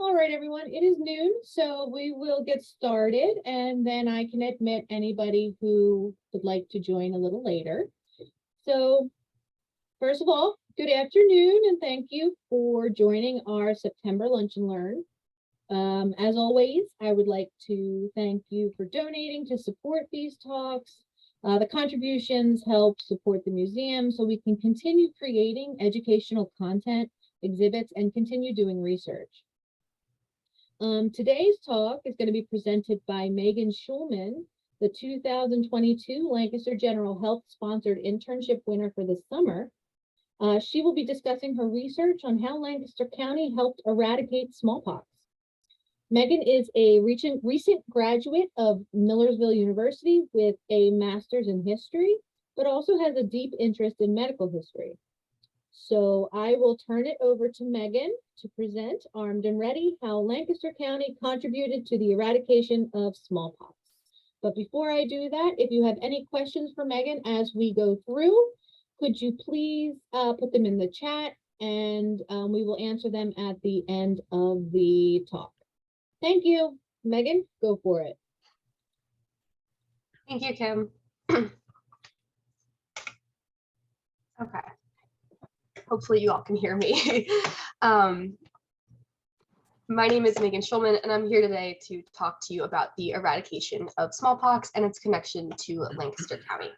All right, everyone, it is noon, so we will get started, and then I can admit anybody who would like to join a little later. So first of all, good afternoon, and thank you for joining our September Lunch and Learn. As always, I would like to thank you for donating to support these talks. The contributions help support the museum so we can continue creating educational content, exhibits, and continue doing research. Today's talk is going to be presented by Megan Schulman, the 2022 Lancaster General Health sponsored internship winner for the summer. She will be discussing her research on how Lancaster County helped eradicate smallpox. Megan is a recent graduate of Millersville University with a master's in history, but also has a deep interest in medical history. So I will turn it over to Megan to present, armed and ready, how Lancaster County contributed to the eradication of smallpox. But before I do that, if you have any questions for Megan as we go through, could you please put them in the chat, and we will answer them at the end of the talk. Thank you. Megan, go for it. Thank you, Kim. Okay. Hopefully you all can hear me. My name is Megan Schulman, and I'm here today to talk to you about the eradication of smallpox and its connection to Lancaster County.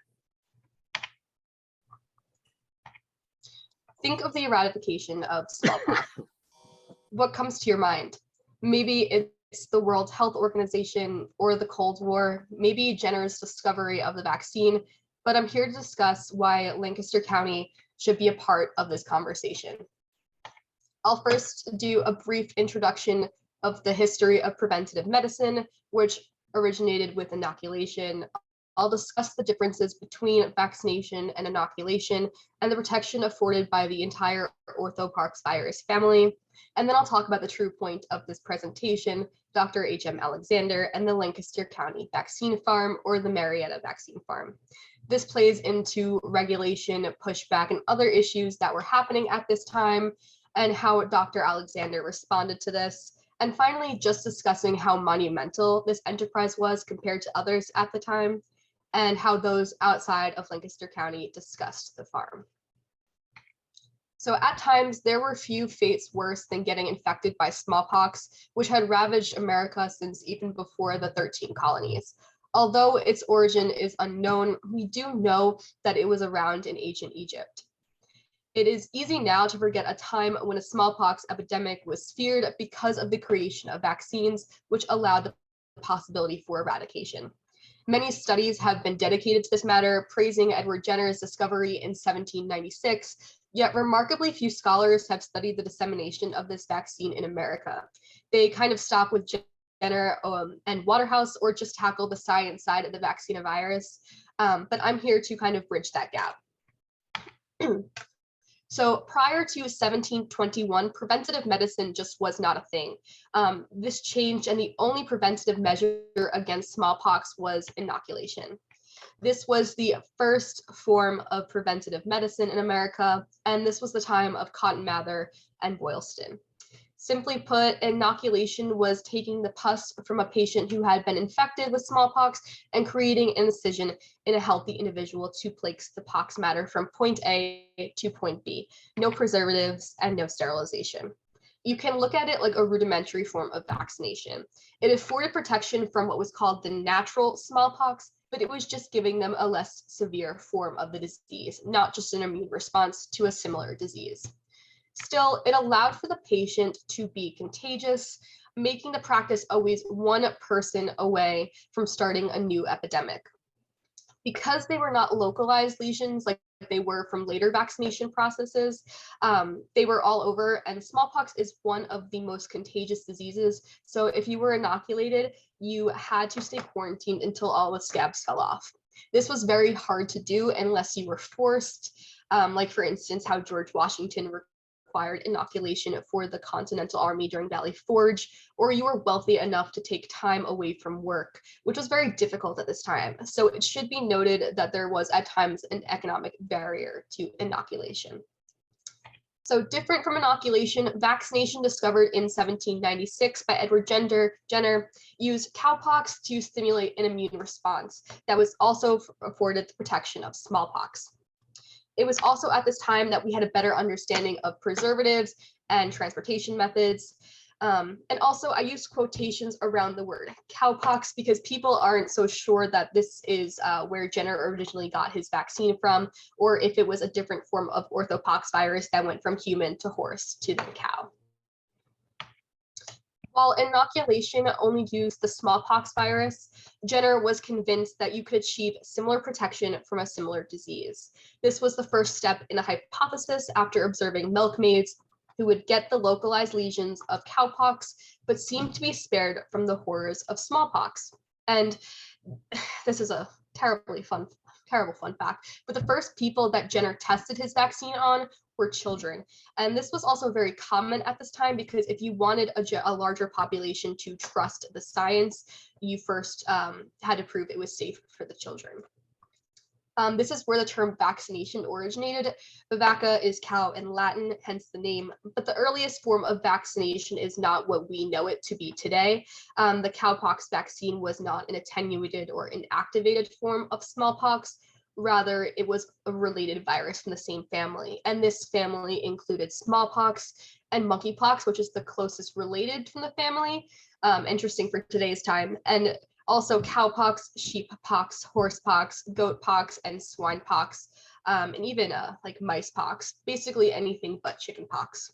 Think of the eradication of smallpox. What comes to your mind? Maybe it's the World Health Organization or the Cold War, maybe Jenner's discovery of the vaccine, but I'm here to discuss why Lancaster County should be a part of this conversation. I'll first do a brief introduction of the history of preventative medicine, which originated with inoculation. I'll discuss the differences between vaccination and inoculation and the protection afforded by the entire orthopox virus family. And then I'll talk about the true point of this presentation, Dr. H.M. Alexander and the Lancaster County Vaccine Farm, or the Marietta Vaccine Farm. This plays into regulation, pushback, and other issues that were happening at this time, and how Dr. Alexander responded to this. And finally, just discussing how monumental this enterprise was compared to others at the time, and how those outside of Lancaster County discussed the farm. So at times, there were few fates worse than getting infected by smallpox, which had ravaged America since even before the 13 colonies. Although its origin is unknown, we do know that it was around in ancient Egypt. It is easy now to forget a time when a smallpox epidemic was feared because of the creation of vaccines, which allowed the possibility for eradication. Many studies have been dedicated to this matter, praising Edward Jenner's discovery in 1796, yet remarkably few scholars have studied the dissemination of this vaccine in America. They kind of stop with Jenner and Waterhouse, or just tackle the science side of the vaccinovirus, but I'm here to kind of bridge that gap. So prior to 1721, preventative medicine just was not a thing. This changed, and the only preventative measure against smallpox was inoculation. This was the first form of preventative medicine in America, and this was the time of Cotton Mather and Boylston. Simply put, inoculation was taking the pus from a patient who had been infected with smallpox and creating an incision in a healthy individual to place the pox matter from point A to point B. No preservatives and no sterilization. You can look at it like a rudimentary form of vaccination. It afforded protection from what was called the natural smallpox, but it was just giving them a less severe form of the disease, not just an immune response to a similar disease. Still, it allowed for the patient to be contagious, making the practice always one person away from starting a new epidemic. Because they were not localized lesions like they were from later vaccination processes, they were all over, and smallpox is one of the most contagious diseases. So if you were inoculated, you had to stay quarantined until all the scabs fell off. This was very hard to do unless you were forced, like for instance, how George Washington required inoculation for the Continental Army during Valley Forge, or you were wealthy enough to take time away from work, which was very difficult at this time. So it should be noted that there was at times an economic barrier to inoculation. So different from inoculation, vaccination discovered in 1796 by Edward Jenner used cowpox to stimulate an immune response that was also afforded the protection of smallpox. It was also at this time that we had a better understanding of preservatives and transportation methods. And also I use quotations around the word cowpox because people aren't so sure that this is where Jenner originally got his vaccine from, or if it was a different form of orthopox virus that went from human to horse to the cow. While inoculation only used the smallpox virus, Jenner was convinced that you could achieve similar protection from a similar disease. This was the first step in a hypothesis after observing milkmaids who would get the localized lesions of cowpox, but seemed to be spared from the horrors of smallpox. And this is a terrible fun fact, but the first people that Jenner tested his vaccine on were children. And this was also very common at this time because if you wanted a larger population to trust the science, you first had to prove it was safe for the children. This is where the term vaccination originated. Vaca is cow in Latin, hence the name, but the earliest form of vaccination is not what we know it to be today. The cowpox vaccine was not an attenuated or inactivated form of smallpox. Rather, it was a related virus from the same family, and this family included smallpox and monkeypox, which is the closest related from the family. Interesting for today's time. And also cowpox, sheeppox, horsepox, goatpox, and swinepox, and even like micepox, basically anything but chickenpox.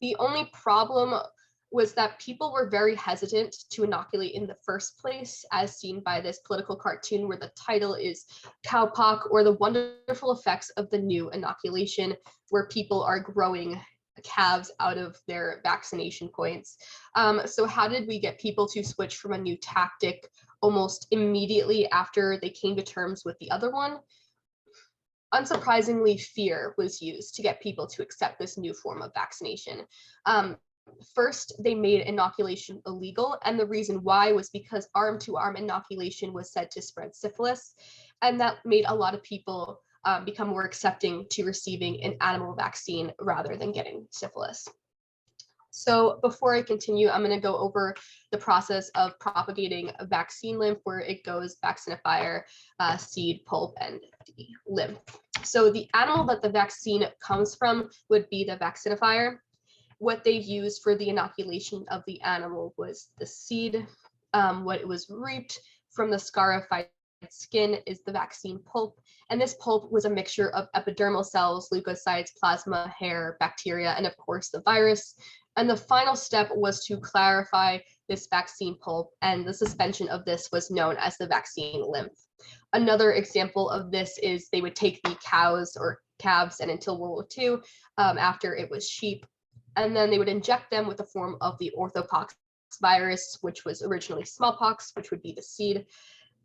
The only problem was that people were very hesitant to inoculate in the first place, as seen by this political cartoon where the title is Cowpox, or the wonderful effects of the new inoculation, where people are growing calves out of their vaccination points. So how did we get people to switch from a new tactic almost immediately after they came to terms with the other one? Unsurprisingly, fear was used to get people to accept this new form of vaccination. First, they made inoculation illegal, and the reason why was because arm-to-arm inoculation was said to spread syphilis, and that made a lot of people become more accepting to receiving an animal vaccine rather than getting syphilis. So before I continue, I'm going to go over the process of propagating a vaccine lymph, where it goes vaccinifier, seed, pulp, and the lymph. So the animal that the vaccine comes from would be the vaccinifier. What they used for the inoculation of the animal was the seed. What it was reaped from the scarified skin is the vaccine pulp, and this pulp was a mixture of epidermal cells, leukocytes, plasma, hair, bacteria, and of course the virus. And the final step was to clarify this vaccine pulp, and the suspension of this was known as the vaccine lymph. Another example of this is they would take the cows or calves, and until World War II, after it was sheep, and then they would inject them with a form of the orthopox virus, which was originally smallpox, which would be the seed.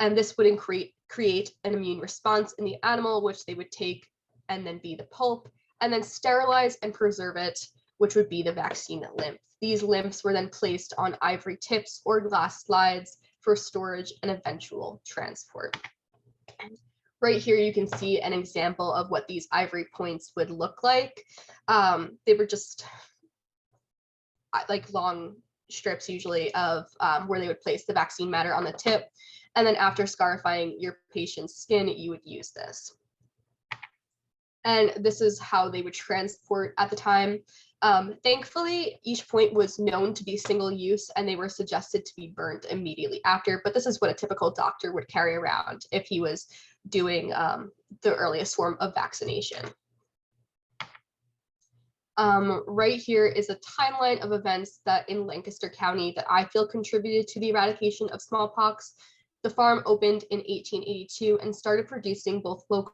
And this would create an immune response in the animal, which they would take and then be the pulp, and then sterilize and preserve it, which would be the vaccine lymph. These lymphs were then placed on ivory tips or glass slides for storage and eventual transport. Right here, you can see an example of what these ivory points would look like. They were just like long strips usually of where they would place the vaccine matter on the tip. And then after scarifying your patient's skin, you would use this. And this is how they would transport at the time. Thankfully, each point was known to be single use, and they were suggested to be burned immediately after, but this is what a typical doctor would carry around if he was doing the earliest form of vaccination. Right here is a timeline of events that in Lancaster County that I feel contributed to the eradication of smallpox. The farm opened in 1882 and started producing both local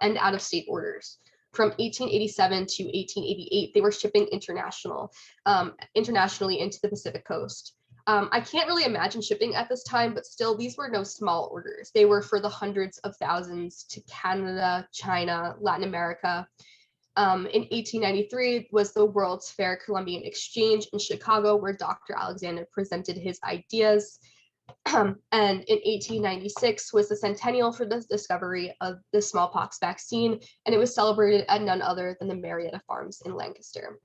and out-of-state orders. From 1887 to 1888, they were shipping internationally into the Pacific coast. I can't really imagine shipping at this time, but still, these were no small orders. They were for the hundreds of thousands to Canada, China, Latin America. In 1893 was the World's Fair Columbian Exchange in Chicago, where Dr. Alexander presented his ideas. And in 1896 was the centennial for the discovery of the smallpox vaccine, and it was celebrated at none other than the Marietta Farms in Lancaster.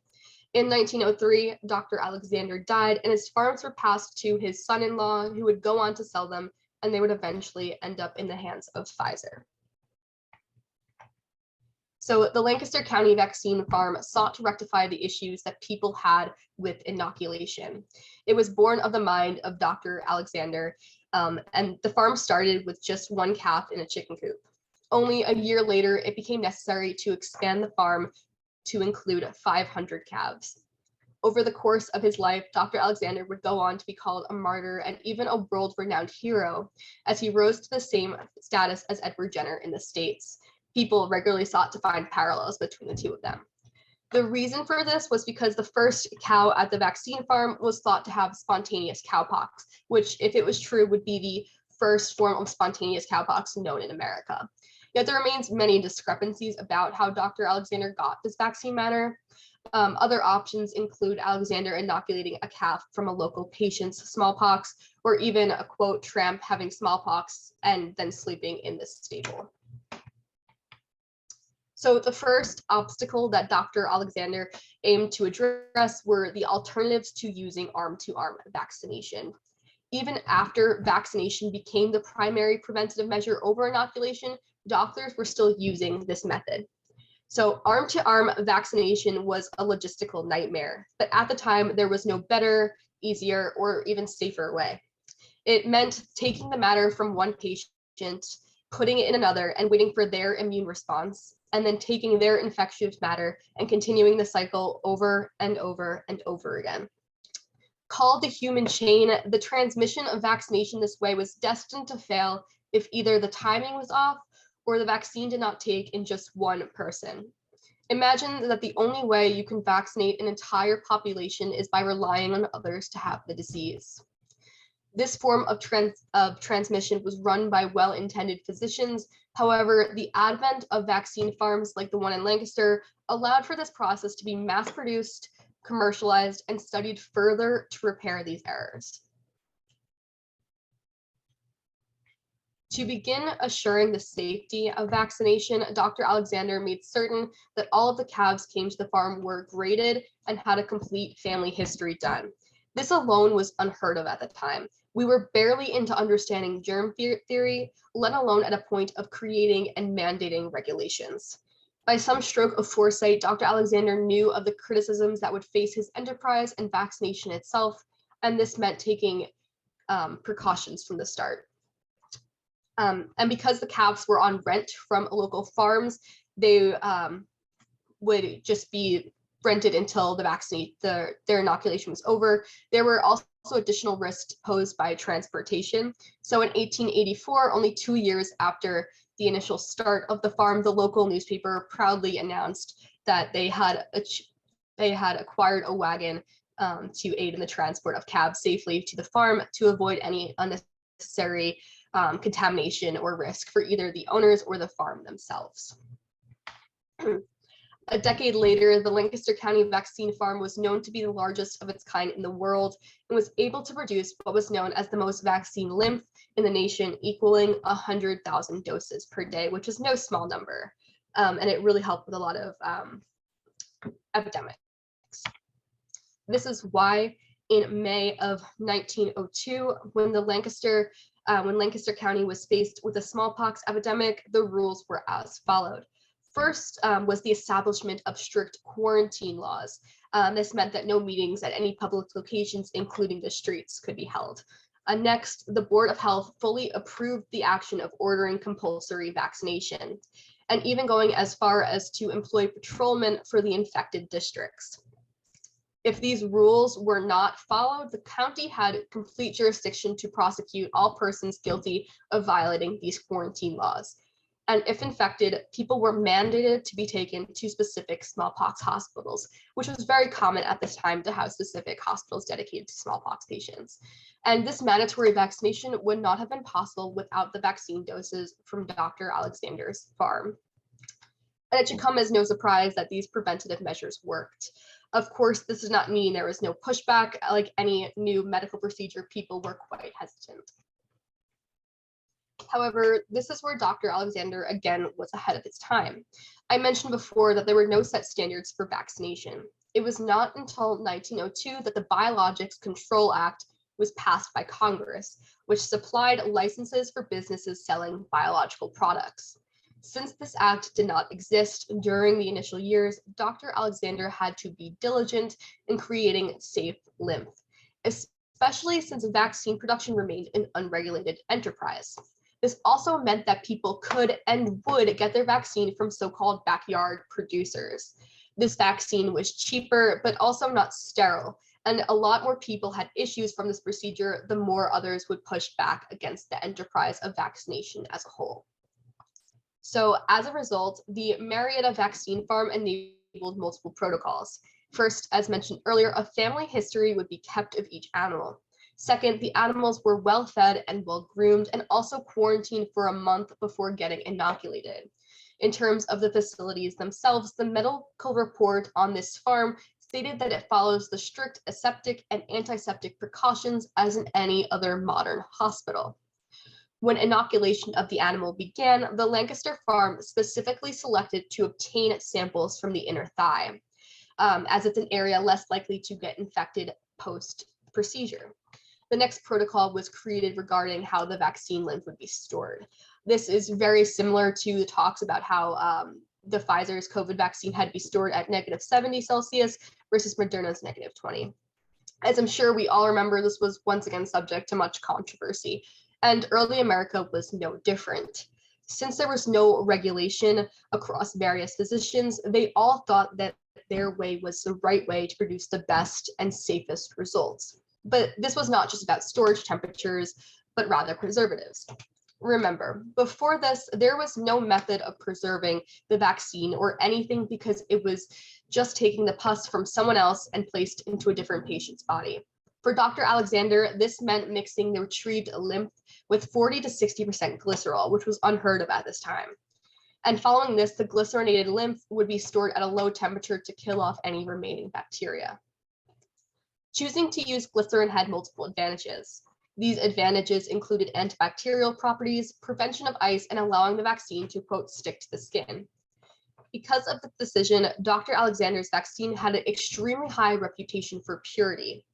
In 1903, Dr. Alexander died, and his farms were passed to his son-in-law, who would go on to sell them, and they would eventually end up in the hands of Pfizer. So the Lancaster County Vaccine Farm sought to rectify the issues that people had with inoculation. It was born of the mind of Dr. Alexander, and the farm started with just one calf in a chicken coop. Only a year later, it became necessary to expand the farm to include 500 calves. Over the course of his life, Dr. Alexander would go on to be called a martyr and even a world-renowned hero, as he rose to the same status as Edward Jenner in the States. People regularly sought to find parallels between the two of them. The reason for this was because the first cow at the vaccine farm was thought to have spontaneous cowpox, which, if it was true, would be the first form of spontaneous cowpox known in America. Yet there remains many discrepancies about how Dr. Alexander got this vaccine matter. Other options include Alexander inoculating a calf from a local patient's smallpox, or even a quote tramp having smallpox and then sleeping in the stable. So the first obstacle that Dr. Alexander aimed to address were the alternatives to using arm-to-arm vaccination. Even after vaccination became the primary preventative measure over inoculation, doctors were still using this method. So arm-to-arm vaccination was a logistical nightmare, but at the time there was no better, easier, or even safer way. It meant taking the matter from one patient, putting it in another, and waiting for their immune response, and then taking their infectious matter and continuing the cycle over and over and over again. Called the human chain, the transmission of vaccination this way was destined to fail if either the timing was off or the vaccine did not take in just one person. Imagine that the only way you can vaccinate an entire population is by relying on others to have the disease. This form of transmission was run by well-intended physicians. However, the advent of vaccine farms like the one in Lancaster allowed for this process to be mass-produced, commercialized, and studied further to repair these errors. To begin assuring the safety of vaccination, Dr. Alexander made certain that all of the calves came to the farm were graded and had a complete family history done. This alone was unheard of at the time. We were barely into understanding germ theory, let alone at a point of creating and mandating regulations. By some stroke of foresight, Dr. Alexander knew of the criticisms that would face his enterprise and vaccination itself, and this meant taking precautions from the start. And because the calves were on rent from local farms, they would just be rented until their inoculation was over. There were also additional risks posed by transportation. So in 1884, only 2 years after the initial start of the farm, the local newspaper proudly announced that they had acquired a wagon to aid in the transport of calves safely to the farm to avoid any unnecessary contamination or risk for either the owners or the farm themselves. A decade later, the Lancaster County Vaccine Farm was known to be the largest of its kind in the world and was able to produce what was known as the most vaccine lymph in the nation, equaling 100,000 doses per day, which is no small number. And it really helped with a lot of epidemics. This is why in May of 1902, when Lancaster County was faced with a smallpox epidemic, the rules were as followed. First was the establishment of strict quarantine laws. This meant that no meetings at any public locations, including the streets, could be held. Next, the Board of Health fully approved the action of ordering compulsory vaccination, and even going as far as to employ patrolmen for the infected districts. If these rules were not followed, the county had complete jurisdiction to prosecute all persons guilty of violating these quarantine laws. And if infected, people were mandated to be taken to specific smallpox hospitals, which was very common at this time to have specific hospitals dedicated to smallpox patients. And this mandatory vaccination would not have been possible without the vaccine doses from Dr. Alexander's farm. And it should come as no surprise that these preventative measures worked. Of course, this does not mean there was no pushback. Like any new medical procedure, people were quite hesitant. However, this is where Dr. Alexander again was ahead of its time. I mentioned before that there were no set standards for vaccination. It was not until 1902 that the Biologics Control Act was passed by Congress, which supplied licenses for businesses selling biological products. Since this act did not exist during the initial years, Dr. Alexander had to be diligent in creating safe lymph, especially since vaccine production remained an unregulated enterprise. This also meant that people could and would get their vaccine from so-called backyard producers. This vaccine was cheaper, but also not sterile, and a lot more people had issues from this procedure, the more others would push back against the enterprise of vaccination as a whole. So as a result, the Marietta vaccine farm enabled multiple protocols. First, as mentioned earlier, a family history would be kept of each animal. Second, the animals were well fed and well groomed and also quarantined for a month before getting inoculated. In terms of the facilities themselves, the medical report on this farm stated that it follows the strict aseptic and antiseptic precautions as in any other modern hospital. When inoculation of the animal began, the Lancaster farm specifically selected to obtain samples from the inner thigh, as it's an area less likely to get infected post-procedure. The next protocol was created regarding how the vaccine lymph would be stored. This is very similar to the talks about how the Pfizer's COVID vaccine had to be stored at -70 Celsius versus Moderna's -20. As I'm sure we all remember, this was once again subject to much controversy, and early America was no different. Since there was no regulation across various physicians, they all thought that their way was the right way to produce the best and safest results. But this was not just about storage temperatures, but rather preservatives. Remember, before this, there was no method of preserving the vaccine or anything because it was just taking the pus from someone else and placed into a different patient's body. For Dr. Alexander, this meant mixing the retrieved lymph with 40 to 60% glycerol, which was unheard of at this time. And following this, the glycerinated lymph would be stored at a low temperature to kill off any remaining bacteria. Choosing to use glycerin had multiple advantages. These advantages included antibacterial properties, prevention of ice, and allowing the vaccine to, quote, stick to the skin. Because of this decision, Dr. Alexander's vaccine had an extremely high reputation for purity.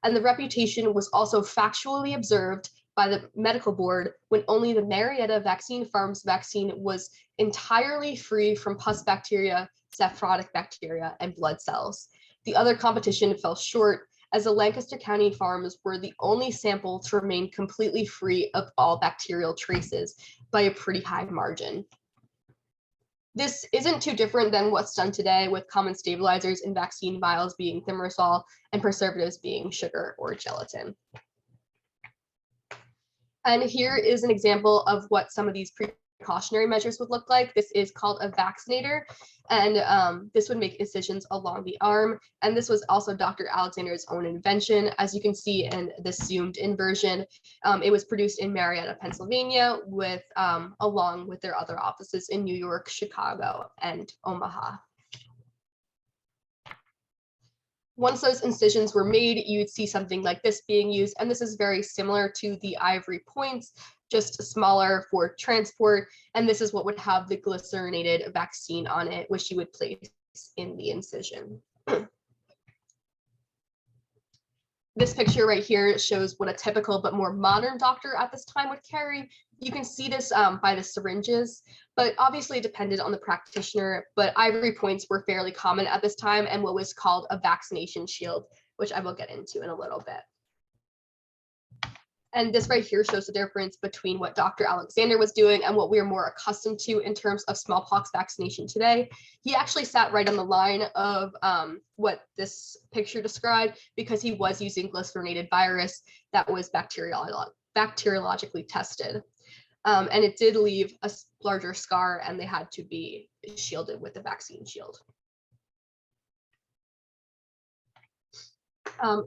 And the reputation was also factually observed by the medical board when only the Marietta Vaccine Farms vaccine was entirely free from pus bacteria, nephrotic bacteria, and blood cells. The other competition fell short, as the Lancaster County farms were the only sample to remain completely free of all bacterial traces by a pretty high margin. This isn't too different than what's done today with common stabilizers in vaccine vials being thimerosal and preservatives being sugar or gelatin. And here is an example of what some of these precautionary measures would look like. This is called a vaccinator, and this would make incisions along the arm. And this was also Dr. Alexander's own invention. As you can see in this zoomed in version, it was produced in Marietta, Pennsylvania, along with their other offices in New York, Chicago, and Omaha. Once those incisions were made, you'd see something like this being used, and this is very similar to the ivory points, just smaller for transport, and this is what would have the glycerinated vaccine on it, which you would place in the incision. This picture right here shows what a typical but more modern doctor at this time would carry. You can see this by the syringes, but obviously it depended on the practitioner, but ivory points were fairly common at this time and what was called a vaccination shield, which I will get into in a little bit. And this right here shows the difference between what Dr. Alexander was doing and what we are more accustomed to in terms of smallpox vaccination today. He actually sat right on the line of what this picture described because he was using glycerinated virus that was bacteriologically tested. And it did leave a larger scar and they had to be shielded with the vaccine shield.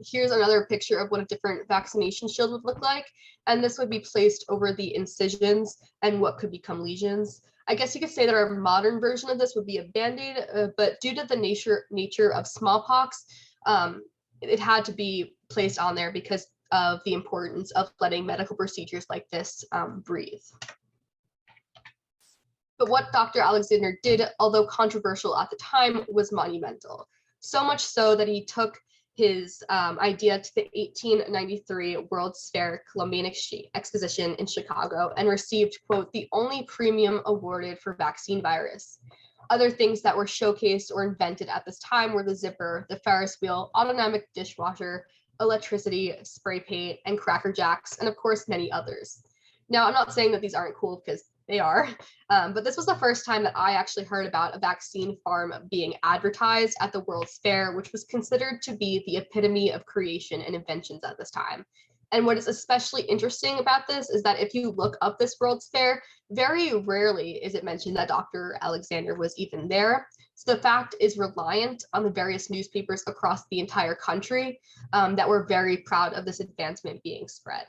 Here's another picture of what a different vaccination shield would look like. And this would be placed over the incisions and what could become lesions. I guess you could say that our modern version of this would be a Band-Aid, but due to the nature of smallpox, it had to be placed on there because of the importance of letting medical procedures like this breathe. But what Dr. Alexander did, although controversial at the time, was monumental. So much so that he took his idea to the 1893 World's Fair Columbian Exposition in Chicago and received, quote, the only premium awarded for vaccine virus. Other things that were showcased or invented at this time were the zipper, the Ferris wheel, automatic dishwasher, electricity, spray paint, and Cracker Jacks, and of course, many others. Now, I'm not saying that these aren't cool because they are, but this was the first time that I actually heard about a vaccine farm being advertised at the World's Fair, which was considered to be the epitome of creation and inventions at this time. And what is especially interesting about this is that if you look up this World's Fair, very rarely is it mentioned that Dr. Alexander was even there. So the fact is reliant on the various newspapers across the entire country that were very proud of this advancement being spread.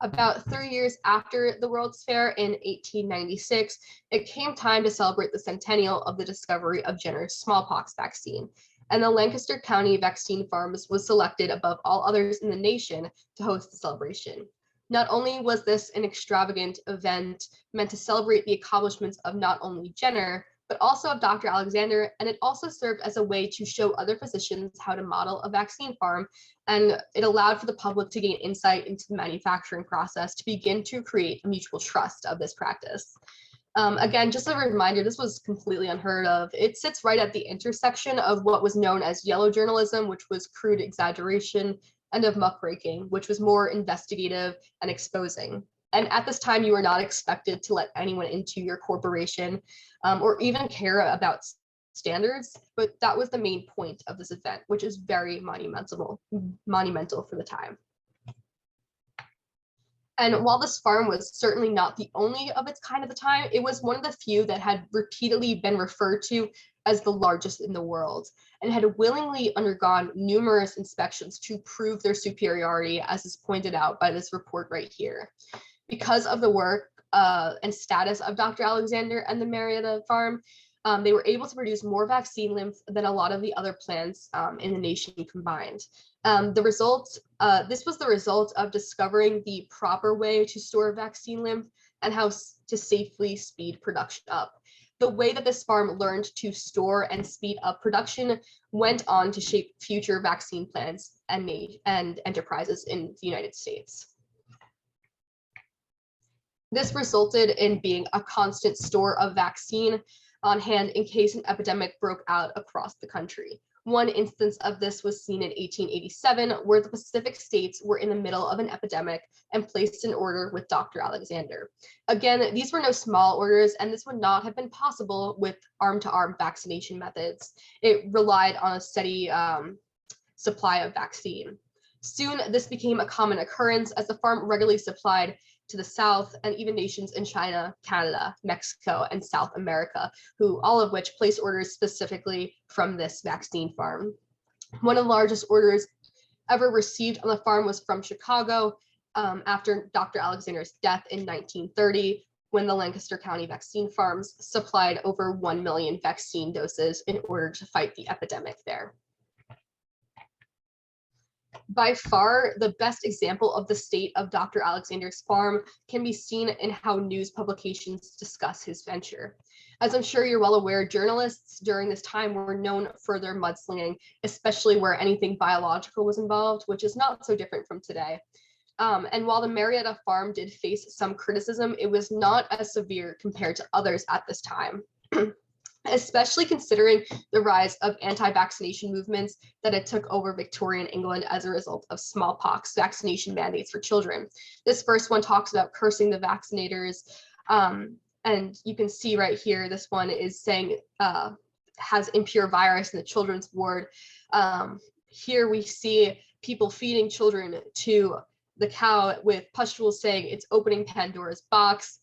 About 3 years after the World's Fair in 1896, it came time to celebrate the centennial of the discovery of Jenner's smallpox vaccine. And the Lancaster County Vaccine Farms was selected above all others in the nation to host the celebration. Not only was this an extravagant event meant to celebrate the accomplishments of not only Jenner, but also of Dr. Alexander, and it also served as a way to show other physicians how to model a vaccine farm, and it allowed for the public to gain insight into the manufacturing process to begin to create a mutual trust of this practice. Again, just a reminder, this was completely unheard of. It sits right at the intersection of what was known as yellow journalism, which was crude exaggeration, and of muckraking, which was more investigative and exposing. And at this time, you were not expected to let anyone into your corporation or even care about standards, but that was the main point of this event, which is very monumental for the time. And while this farm was certainly not the only of its kind at the time, it was one of the few that had repeatedly been referred to as the largest in the world and had willingly undergone numerous inspections to prove their superiority, as is pointed out by this report right here. Because of the work and status of Dr. Alexander and the Marietta farm, they were able to produce more vaccine lymph than a lot of the other plants in the nation combined. This was the result of discovering the proper way to store vaccine lymph and how to safely speed production up. The way that this farm learned to store and speed up production went on to shape future vaccine plans and enterprises in the United States. This resulted in being a constant store of vaccine on hand in case an epidemic broke out across the country. One instance of this was seen in 1887, where the Pacific states were in the middle of an epidemic and placed an order with Dr. Alexander. Again, these were no small orders, and this would not have been possible with arm-to-arm vaccination methods. It relied on a steady supply of vaccine. Soon, this became a common occurrence as the farm regularly supplied to the South and even nations in China, Canada, Mexico, and South America, all of which placed orders specifically from this vaccine farm. One of the largest orders ever received on the farm was from Chicago after Dr. Alexander's death in 1930, when the Lancaster County Vaccine Farms supplied over 1 million vaccine doses in order to fight the epidemic there. By far, the best example of the state of Dr. Alexander's farm can be seen in how news publications discuss his venture. As I'm sure you're well aware, journalists during this time were known for their mudslinging, especially where anything biological was involved, which is not so different from today. And while the Marietta farm did face some criticism, it was not as severe compared to others at this time. Especially considering the rise of anti-vaccination movements that it took over Victorian England as a result of smallpox vaccination mandates for children. This first one talks about cursing the vaccinators, and you can see right here, this one is saying has impure virus in the children's ward. Here we see people feeding children to the cow with pustules saying it's opening Pandora's box.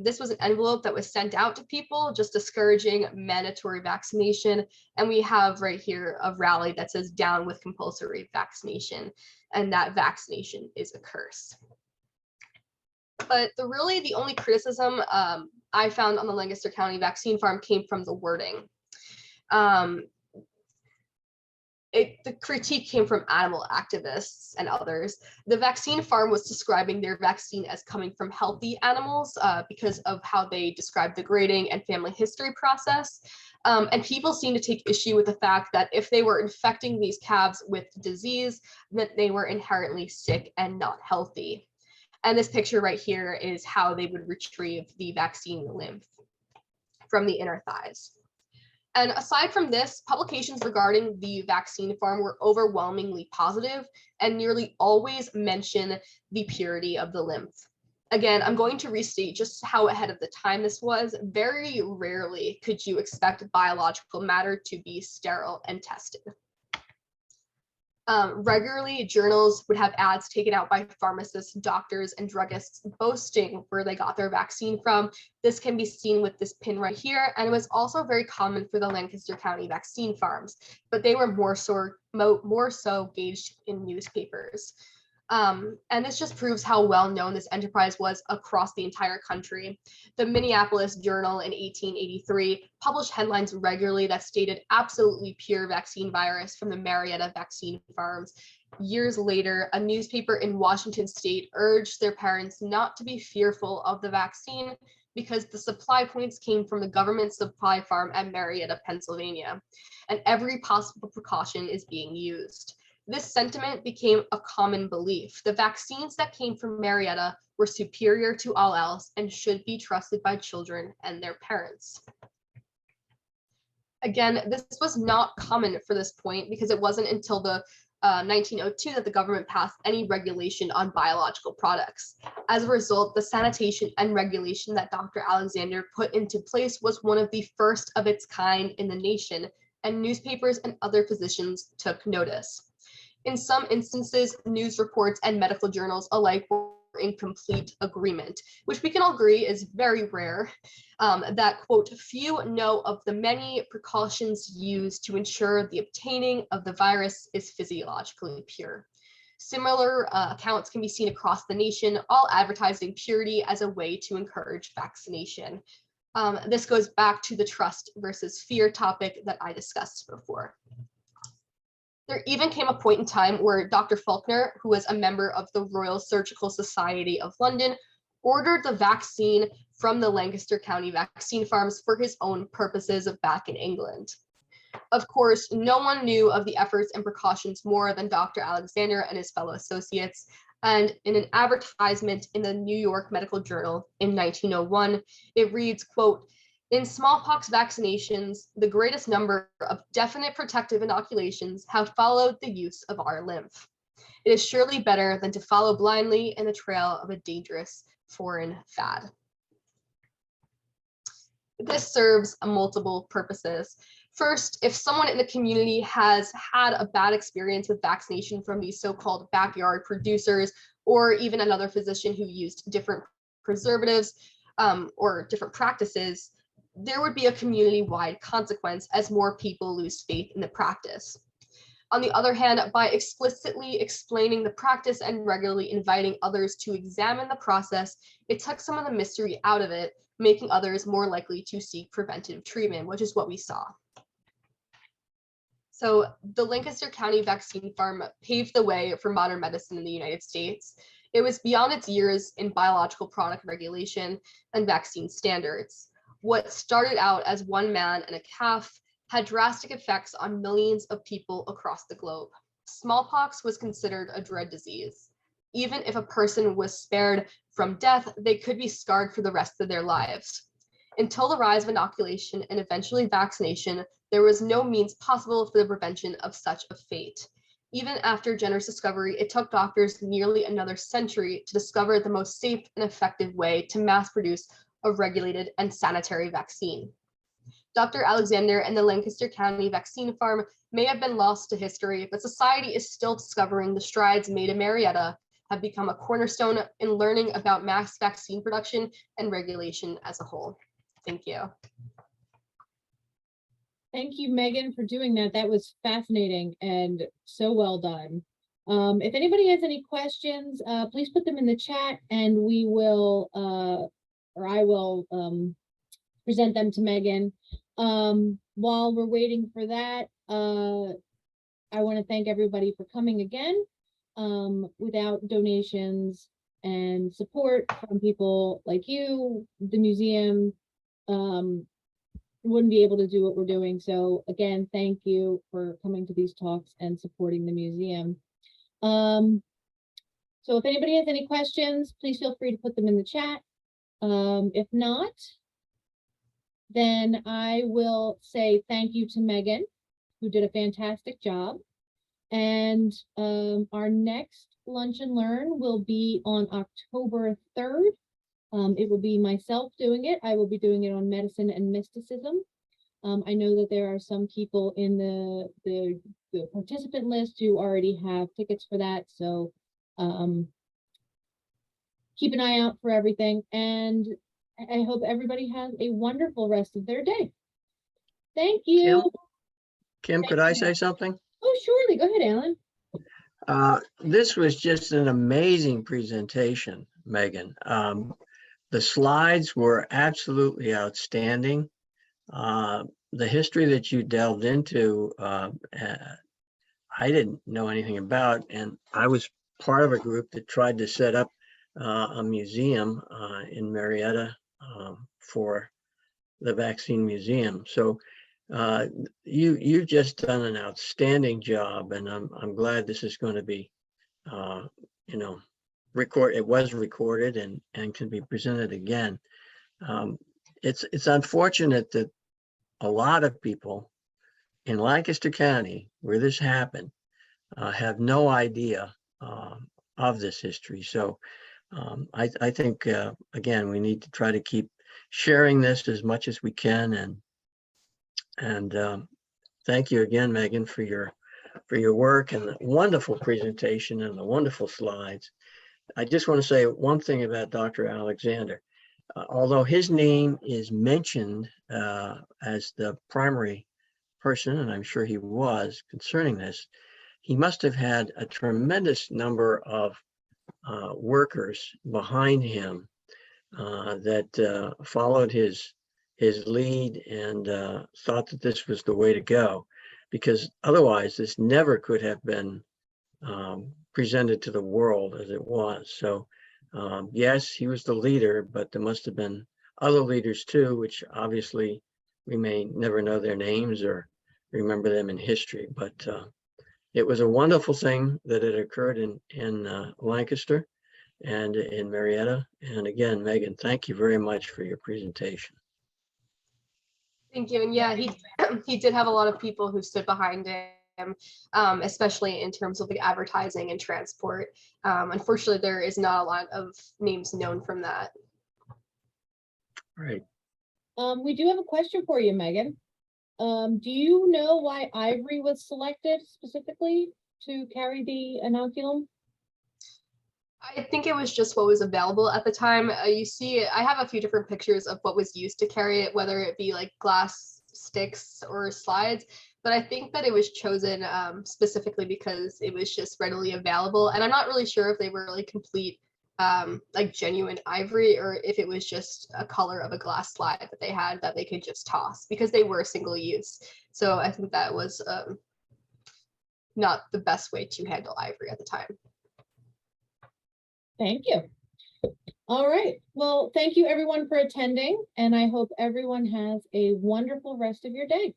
This was an envelope that was sent out to people, just discouraging mandatory vaccination. And we have right here a rally that says down with compulsory vaccination, and that vaccination is a curse. But really the only criticism I found on the Lancaster County vaccine farm came from the wording. The critique came from animal activists and others. The vaccine farm was describing their vaccine as coming from healthy animals because of how they described the grading and family history process. And people seem to take issue with the fact that if they were infecting these calves with disease, that they were inherently sick and not healthy. And this picture right here is how they would retrieve the vaccine lymph from the inner thighs. And aside from this, publications regarding the vaccine farm were overwhelmingly positive and nearly always mention the purity of the lymph. Again, I'm going to restate just how ahead of the time this was. Very rarely could you expect biological matter to be sterile and tested. Regularly, journals would have ads taken out by pharmacists, doctors, and druggists boasting where they got their vaccine from. This can be seen with this pin right here, and it was also very common for the Lancaster County vaccine farms, but they were more so gauged in newspapers. And this just proves how well known this enterprise was across the entire country. The Minneapolis Journal in 1883 published headlines regularly that stated absolutely pure vaccine virus from the Marietta vaccine farms. Years later, a newspaper in Washington state urged their parents not to be fearful of the vaccine because the supply points came from the government supply farm at Marietta, Pennsylvania, and every possible precaution is being used. This sentiment became a common belief. The vaccines that came from Marietta were superior to all else and should be trusted by children and their parents. Again, this was not common for this point because it wasn't until the 1902 that the government passed any regulation on biological products. As a result, the sanitation and regulation that Dr. Alexander put into place was one of the first of its kind in the nation, and newspapers and other physicians took notice. In some instances, news reports and medical journals alike were in complete agreement, which we can all agree is very rare, that, quote, few know of the many precautions used to ensure the obtaining of the virus is physiologically pure. Similar accounts can be seen across the nation, all advertising purity as a way to encourage vaccination. This goes back to the trust versus fear topic that I discussed before. There even came a point in time where Dr. Faulkner, who was a member of the Royal Surgical Society of London, ordered the vaccine from the Lancaster County vaccine farms for his own purposes back in England. Of course, no one knew of the efforts and precautions more than Dr. Alexander and his fellow associates. And in an advertisement in the New York Medical Journal in 1901, it reads, quote, "In smallpox vaccinations, the greatest number of definite protective inoculations have followed the use of our lymph. It is surely better than to follow blindly in the trail of a dangerous foreign fad." This serves multiple purposes. First, if someone in the community has had a bad experience with vaccination from these so-called backyard producers, or even another physician who used different preservatives or different practices, there would be a community-wide consequence as more people lose faith in the practice. On the other hand, by explicitly explaining the practice and regularly inviting others to examine the process, it took some of the mystery out of it, making others more likely to seek preventive treatment, which is what we saw. So the Lancaster County vaccine farm paved the way for modern medicine in the United States. It was beyond its years in biological product regulation and vaccine standards. What started out as one man and a calf had drastic effects on millions of people across the globe. Smallpox was considered a dread disease. Even if a person was spared from death, they could be scarred for the rest of their lives. Until the rise of inoculation and eventually vaccination, there was no means possible for the prevention of such a fate. Even after Jenner's discovery, it took doctors nearly another century to discover the most safe and effective way to mass produce a regulated and sanitary vaccine. Dr. Alexander and the Lancaster County vaccine farm may have been lost to history, but society is still discovering the strides made in Marietta have become a cornerstone in learning about mass vaccine production and regulation as a whole. Thank you. Thank you, Megan, for doing that. That was fascinating and so well done. If anybody has any questions, please put them in the chat and we will, or I will, present them to Megan. While we're waiting for that, I want to thank everybody for coming again. Without donations and support from people like you, the museum, wouldn't be able to do what we're doing. So again, thank you for coming to these talks and supporting the museum. So if anybody has any questions, please feel free to put them in the chat. If not, then I will say thank you to Megan, who did a fantastic job. And our next Lunch and Learn will be on October 3rd. It will be myself doing it. I will be doing it on medicine and mysticism. I know that there are some people in the participant list who already have tickets for that. So keep an eye out for everything. And I hope everybody has a wonderful rest of their day. Thank you. Kim, could I say something? Oh, surely. Go ahead, Alan. This was just an amazing presentation, Megan. The slides were absolutely outstanding. The history that you delved into, I didn't know anything about, and I was part of a group that tried to set up a museum in Marietta for the vaccine museum. So you've just done an outstanding job, and I'm glad this is going to be, it was recorded and can be presented again. It's unfortunate that a lot of people in Lancaster County, where this happened, have no idea of this history. So I think, again, we need to try to keep sharing this as much as we can. And thank you again, Megan, for your work and the wonderful presentation and the wonderful slides. I just want to say one thing about Dr. Alexander. Although his name is mentioned as the primary person, and I'm sure he was, concerning this, he must have had a tremendous number of workers behind him that followed his lead and thought that this was the way to go, because otherwise this never could have been presented to the world as it was. So yes, he was the leader, but there must have been other leaders too, which obviously we may never know their names or remember them in history. But it was a wonderful thing that it occurred in Lancaster and in Marietta. And again, Megan, thank you very much for your presentation. Thank you. And yeah, he did have a lot of people who stood behind him, especially in terms of the advertising and transport. Unfortunately, there is not a lot of names known from that. Right. We do have a question for you, Megan. Do you know why ivory was selected specifically to carry the inoculum? I think it was just what was available at the time. You see, I have a few different pictures of what was used to carry it, whether it be like glass sticks or slides. But I think that it was chosen specifically because it was just readily available. And I'm not really sure if they were really complete, like genuine ivory, or if it was just a color of a glass slide that they had that they could just toss, because they were single use. So I think that was not the best way to handle ivory at the time. Thank you. All right. Well, thank you everyone for attending, and I hope everyone has a wonderful rest of your day.